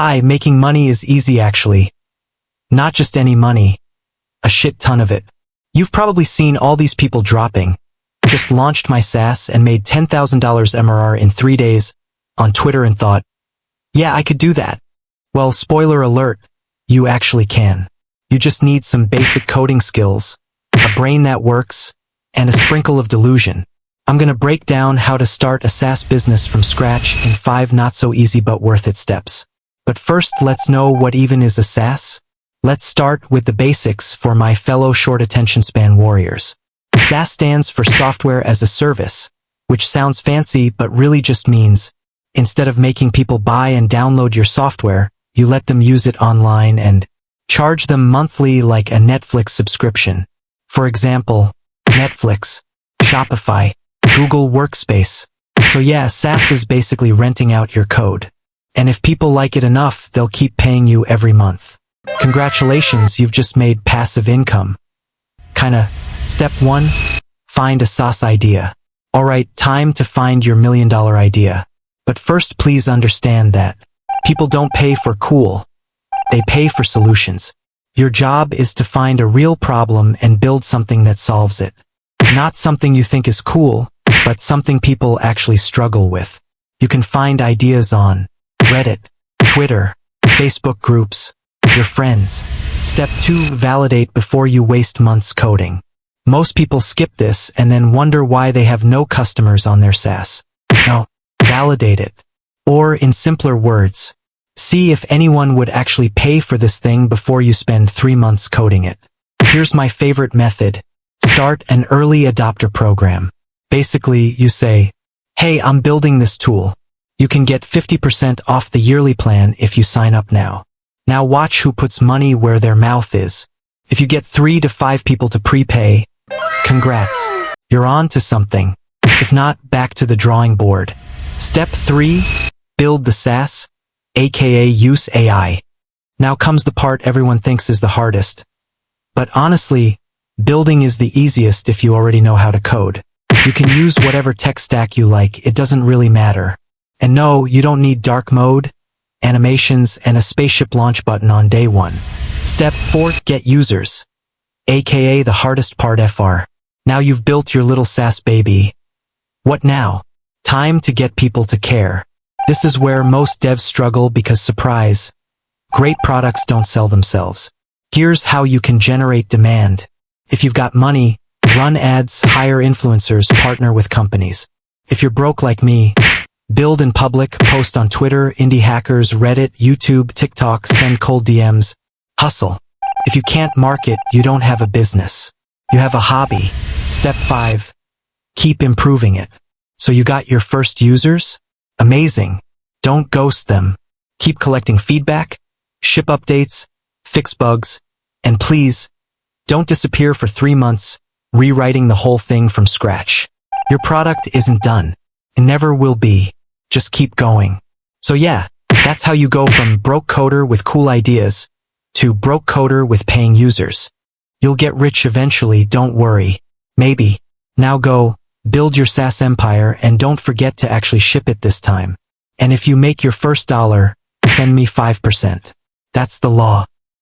Hi, making money is easy actually. Not just any money. A shit ton of it. You've probably seen all these people dropping. Just launched my SaaS and made $10,000 MRR in 3 days on Twitter and thought, yeah, I could do that. Well, spoiler alert, you actually can. You just need some basic coding skills, a brain that works, and a sprinkle of delusion. I'm gonna break down how to start a SaaS business from scratch in 5 not so easy but worth it steps. But first, let's know what even is a SaaS. Let's start with the basics for my fellow short attention span warriors. SaaS stands for Software as a Service, which sounds fancy but really just means, instead of making people buy and download your software, you let them use it online and charge them monthly like a Netflix subscription. For example, Netflix, Shopify, Google Workspace. So yeah, SaaS is basically renting out your code. And if people like it enough, they'll keep paying you every month. Congratulations, you've just made passive income. Kinda. Step 1. Find a SaaS idea. Alright, time to find your $1 million idea. But first, please understand that people don't pay for cool. They pay for solutions. Your job is to find a real problem and build something that solves it. Not something you think is cool, but something people actually struggle with. You can find ideas on Reddit, Twitter, Facebook groups, your friends. Step 2. Validate before you waste months coding. Most people skip this and then wonder why they have no customers on their SaaS. No, validate it. Or in simpler words, see if anyone would actually pay for this thing before you spend 3 months coding it. Here's my favorite method. Start an early adopter program. Basically, you say, hey, I'm building this tool. You can get 50% off the yearly plan if you sign up now. Now watch who puts money where their mouth is. If you get 3 to 5 people to prepay, congrats. You're on to something. If not, back to the drawing board. Step 3. Build the SaaS, aka use AI. Now comes the part everyone thinks is the hardest. But honestly, building is the easiest if you already know how to code. You can use whatever tech stack you like, it doesn't really matter. And no, you don't need dark mode, animations, and a spaceship launch button on day 1. Step 4. Get users, aka the hardest part FR. Now you've built your little SaaS baby. What now? Time to get people to care. This is where most devs struggle because, surprise, great products don't sell themselves. Here's how you can generate demand. If you've got money, run ads, hire influencers, partner with companies. If you're broke like me, build in public, post on Twitter, indie hackers, Reddit, YouTube, TikTok, send cold DMs. Hustle. If you can't market, you don't have a business. You have a hobby. Step 5. Keep improving it. So you got your first users? Amazing. Don't ghost them. Keep collecting feedback, ship updates, fix bugs, and please, don't disappear for 3 months, rewriting the whole thing from scratch. Your product isn't done. It never will be. Just keep going. So yeah, that's how you go from broke coder with cool ideas to broke coder with paying users. You'll get rich eventually, don't worry. Maybe. Now go, build your SaaS empire and don't forget to actually ship it this time. And if you make your first $1, send me 5%. That's the law.